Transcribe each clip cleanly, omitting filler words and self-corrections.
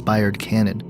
inspired canon,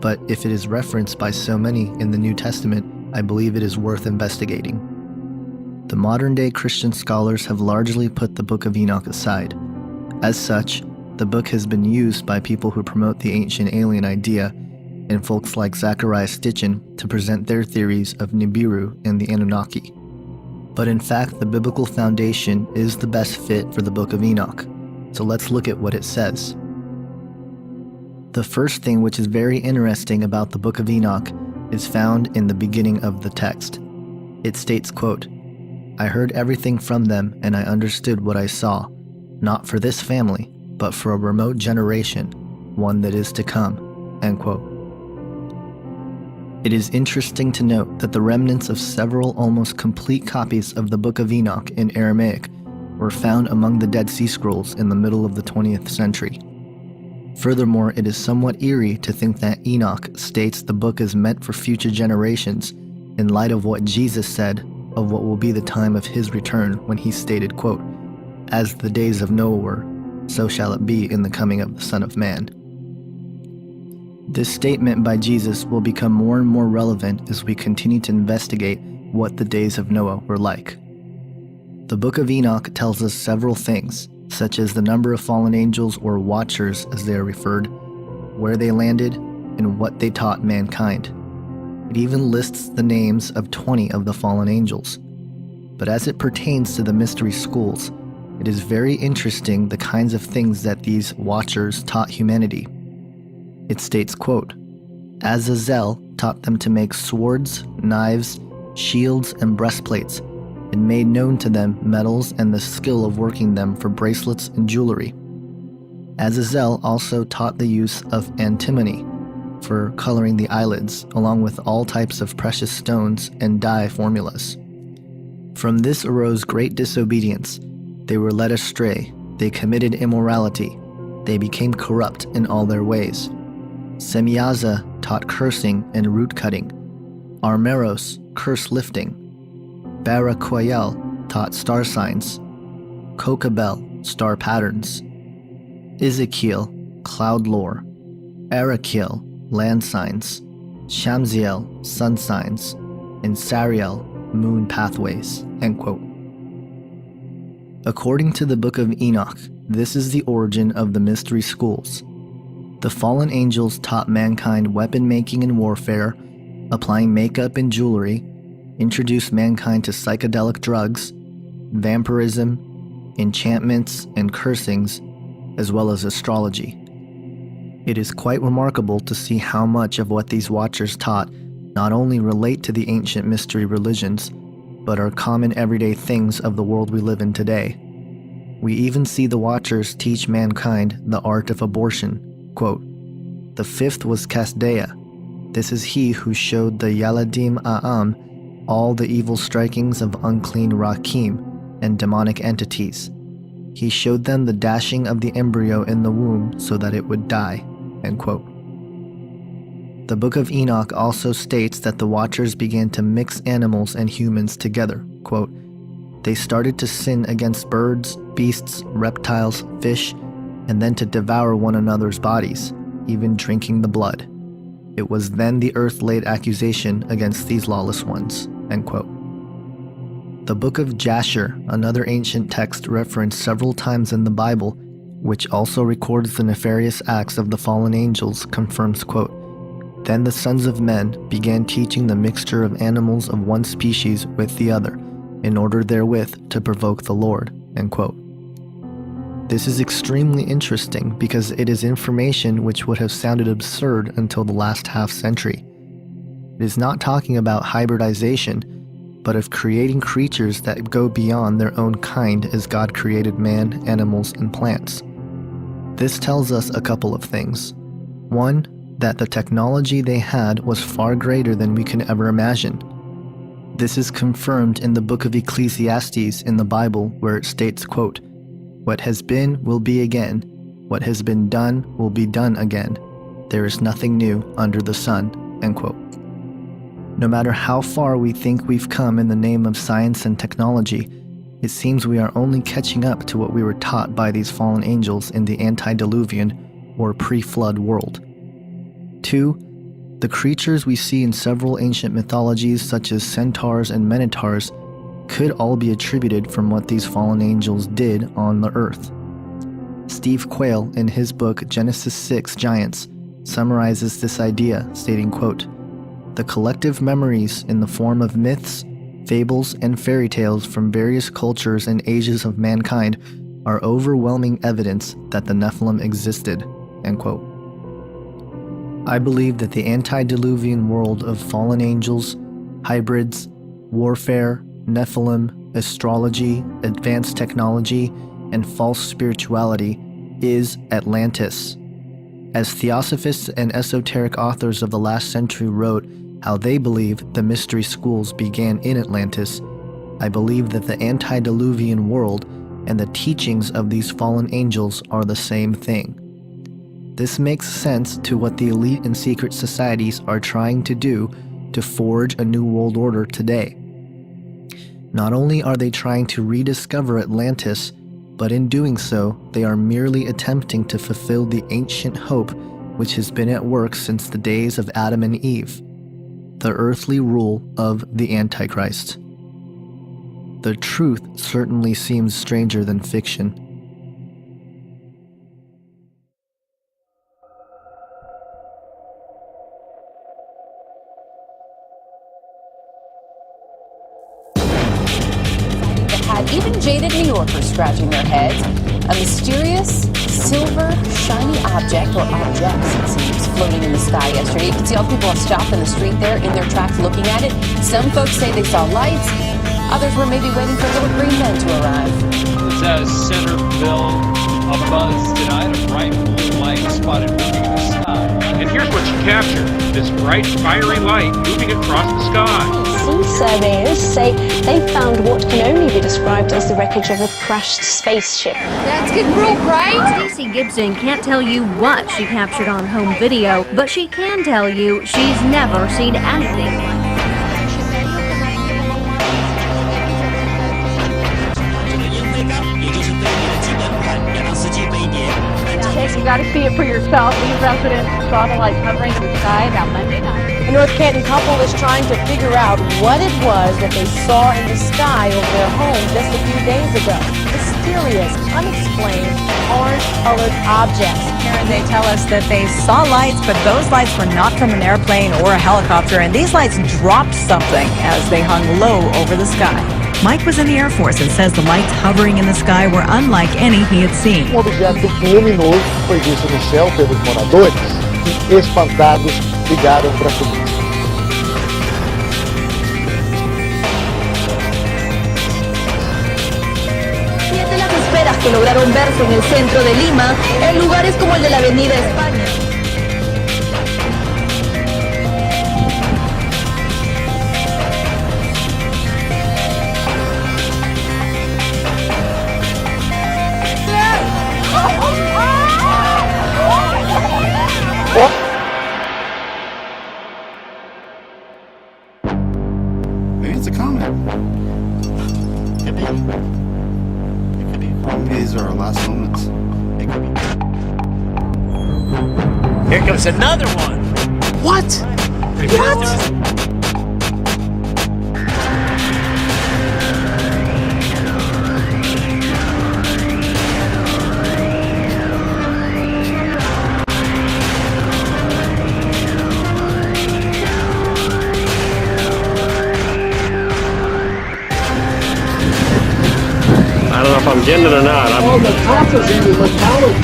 but if it is referenced by so many in the New Testament, I believe it is worth investigating. The modern-day Christian scholars have largely put the Book of Enoch aside. As such, the book has been used by people who promote the ancient alien idea and folks like Zecharia Sitchin to present their theories of Nibiru and the Anunnaki. But in fact, the biblical foundation is the best fit for the Book of Enoch, so let's look at what it says. The first thing which is very interesting about the Book of Enoch is found in the beginning of the text. It states, quote, "I heard everything from them, and I understood what I saw, not for this family, but for a remote generation, one that is to come," end quote. It is interesting to note that the remnants of several almost complete copies of the Book of Enoch in Aramaic were found among the Dead Sea Scrolls in the middle of the 20th century. Furthermore, it is somewhat eerie to think that Enoch states the book is meant for future generations in light of what Jesus said of what will be the time of his return when he stated, quote, "As the days of Noah were, so shall it be in the coming of the Son of Man." This statement by Jesus will become more and more relevant as we continue to investigate what the days of Noah were like. The Book of Enoch tells us several things, such as the number of fallen angels or watchers as they are referred, where they landed, and what they taught mankind. It even lists the names of 20 of the fallen angels. But as it pertains to the mystery schools, it is very interesting the kinds of things that these watchers taught humanity. It states, quote, "Azazel taught them to make swords, knives, shields, and breastplates, and made known to them metals and the skill of working them for bracelets and jewelry. Azazel also taught the use of antimony for coloring the eyelids, along with all types of precious stones and dye formulas. From this arose great disobedience. They were led astray, they committed immorality, they became corrupt in all their ways. Semyaza taught cursing and root cutting. Armeros, curse lifting. Barakoyel taught star signs. Kokabel, star patterns. Ezekiel, cloud lore. Arakiel, land signs. Shamziel, sun signs. And Sariel, moon pathways," end quote. According to the Book of Enoch, this is the origin of the mystery schools. The fallen angels taught mankind weapon making and warfare, applying makeup and jewelry, introduced mankind to psychedelic drugs, vampirism, enchantments and cursings, as well as astrology. It is quite remarkable to see how much of what these watchers taught not only relate to the ancient mystery religions, but are common everyday things of the world we live in today. We even see the watchers teach mankind the art of abortion. Quote, "The fifth was Kasdea. This is he who showed the Yaladim A'am all the evil strikings of unclean Rakim and demonic entities. He showed them the dashing of the embryo in the womb so that it would die," end quote. The Book of Enoch also states that the watchers began to mix animals and humans together. Quote, "They started to sin against birds, beasts, reptiles, fish, and then to devour one another's bodies, even drinking the blood. It was then the earth laid accusation against these lawless ones," end quote. The Book of Jasher, another ancient text referenced several times in the Bible, which also records the nefarious acts of the fallen angels, confirms, quote, "Then the sons of men began teaching the mixture of animals of one species with the other, in order therewith to provoke the Lord," end quote. This is extremely interesting because it is information which would have sounded absurd until the last half century. It is not talking about hybridization, but of creating creatures that go beyond their own kind as God created man, animals, and plants. This tells us a couple of things. One, that the technology they had was far greater than we can ever imagine. This is confirmed in the book of Ecclesiastes in the Bible, where it states, quote, "What has been will be again. What has been done will be done again. There is nothing new under the sun," end quote. No matter how far we think we've come in the name of science and technology, it seems we are only catching up to what we were taught by these fallen angels in the antediluvian or pre-flood world. 2. The creatures we see in several ancient mythologies, such as centaurs and minotaurs, could all be attributed from what these fallen angels did on the earth. Steve Quayle, in his book Genesis 6 Giants, summarizes this idea, stating, quote, "The collective memories in the form of myths, fables, and fairy tales from various cultures and ages of mankind are overwhelming evidence that the Nephilim existed," end quote. I believe that the antediluvian world of fallen angels, hybrids, warfare, Nephilim, astrology, advanced technology, and false spirituality is Atlantis. As theosophists and esoteric authors of the last century wrote how they believe the mystery schools began in Atlantis, I believe that the antediluvian world and the teachings of these fallen angels are the same thing. This makes sense to what the elite and secret societies are trying to do to forge a new world order today. Not only are they trying to rediscover Atlantis, but in doing so, they are merely attempting to fulfill the ancient hope which has been at work since the days of Adam and Eve, the earthly rule of the Antichrist. The truth certainly seems stranger than fiction. Even jaded New Yorkers scratching their heads. A mysterious, silver, shiny object, or objects, it seems, floating in the sky yesterday. You can see all the people stopped in the street there in their tracks looking at it. Some folks say they saw lights. Others were maybe waiting for little green men to arrive. It's a Centerville, a buzz tonight, a bright blue light spotted moving in the sky. And here's what she captured, this bright, fiery light moving across the sky. Sea surveyors say they found what can only be described as the wreckage of a crashed spaceship. That's getting real bright. Stacey Gibson can't tell you what she captured on home video, but she can tell you she's never seen anything like it. You got to see it for yourself. These residents saw the light hovering in the sky about Monday night. A North Canton couple is trying to figure out what it was that they saw in the sky over their home just a few days ago. Mysterious, unexplained, orange-colored objects. Karen, they tell us that they saw lights, but those lights were not from an airplane or a helicopter, and these lights dropped something as they hung low over the sky. Mike was in the Air Force and says the lights hovering in the sky were unlike any he had seen. Um objeto luminoso foi visto no céu pelos moradores e, espantados, ligaram para a polícia. Siete las esferas que lograron verse en el centro de Lima, en lugares como el de la Avenida España. Maybe it's a comet. Could be. It could be. Maybe these are our last moments. It could be. Here comes another one. What? What? I don't know if I'm getting it or not. Oh, the top is even metallic.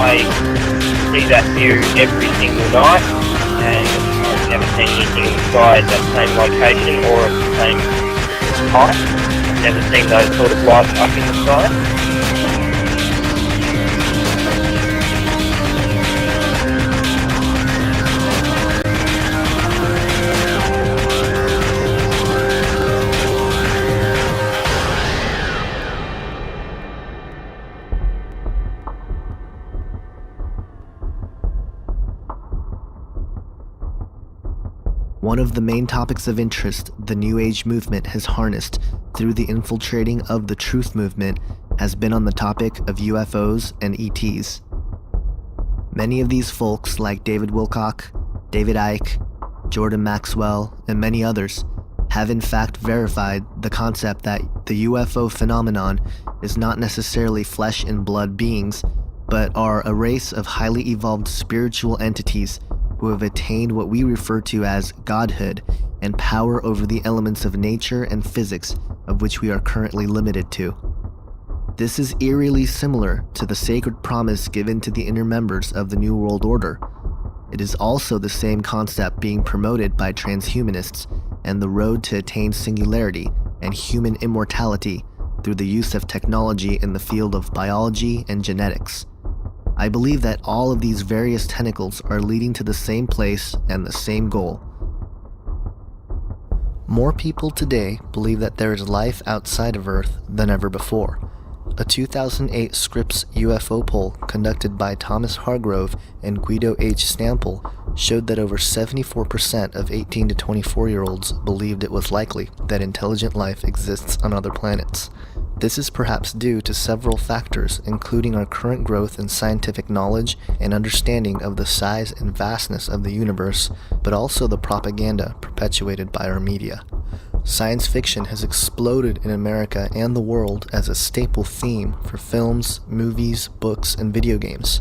I see that view every single night, and I've never seen anything in the sky at that same location or at the same height. I've never seen those sort of lights up in the sky. One of the main topics of interest the New Age movement has harnessed through the infiltrating of the Truth movement has been on the topic of UFOs and ETs. Many of these folks, like David Wilcock, David Icke, Jordan Maxwell, and many others, have in fact verified the concept that the UFO phenomenon is not necessarily flesh and blood beings, but are a race of highly evolved spiritual entities who have attained what we refer to as godhood and power over the elements of nature and physics of which we are currently limited to. This is eerily similar to the sacred promise given to the inner members of the New World Order. It is also the same concept being promoted by transhumanists and the road to attain singularity and human immortality through the use of technology in the field of biology and genetics. I believe that all of these various tentacles are leading to the same place and the same goal. More people today believe that there is life outside of Earth than ever before. A 2008 Scripps UFO poll conducted by Thomas Hargrove and Guido H. Stample showed that over 74% of 18 to 24-year-olds believed it was likely that intelligent life exists on other planets. This is perhaps due to several factors, including our current growth in scientific knowledge and understanding of the size and vastness of the universe, but also the propaganda perpetuated by our media. Science fiction has exploded in America and the world as a staple theme for films, movies, books, and video games.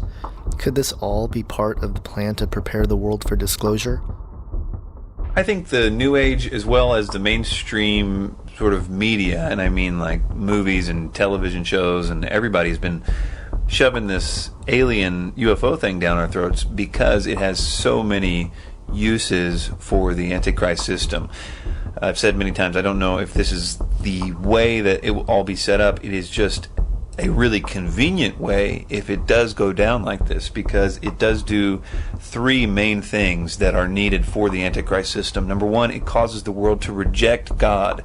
Could this all be part of the plan to prepare the world for disclosure? I think the New Age, as well as the mainstream sort of media, and I mean like movies and television shows, and everybody's been shoving this alien UFO thing down our throats because it has so many uses for the Antichrist system. I've said many times, I don't know if this is the way that it will all be set up. It is just a really convenient way if it does go down like this, because it does do three main things that are needed for the Antichrist system. Number one, it causes the world to reject God.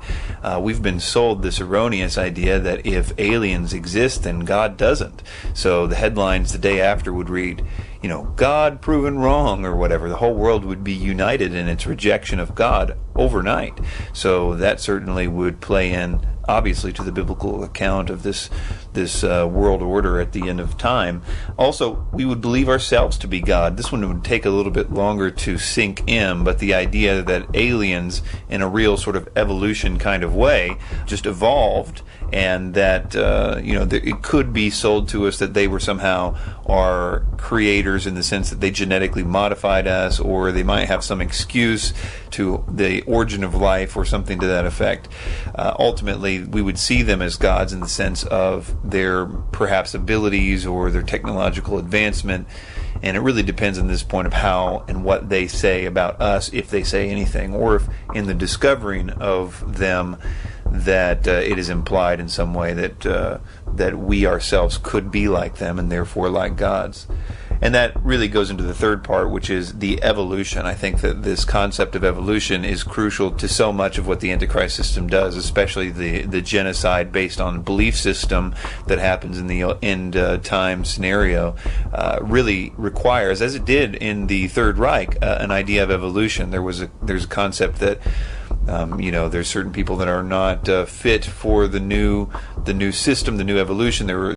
We've been sold this erroneous idea that if aliens exist, then God doesn't. So the headlines the day after would read, you know, God proven wrong or whatever. The whole world would be united in its rejection of God overnight. So that certainly would play in, obviously, to the biblical account of this world order at the end of time. Also, we would believe ourselves to be God. This one would take a little bit longer to sink in, but the idea that aliens, in a real sort of evolution kind of way, just evolved, and that it could be sold to us that they were somehow our creators in the sense that they genetically modified us, or they might have some excuse to the origin of life or something to that effect. Ultimately, we would see them as gods in the sense of their perhaps abilities or their technological advancement, and it really depends on this point of how and what they say about us, if they say anything, or if in the discovering of them that it is implied in some way that we ourselves could be like them and therefore like gods. And that really goes into the third part, which is the evolution. I think that this concept of evolution is crucial to so much of what the Antichrist system does, especially the genocide based on belief system that happens in the end time scenario, really requires, as it did in the Third Reich, an idea of evolution. There's a concept that there's certain people that are not fit for the new system, the new evolution.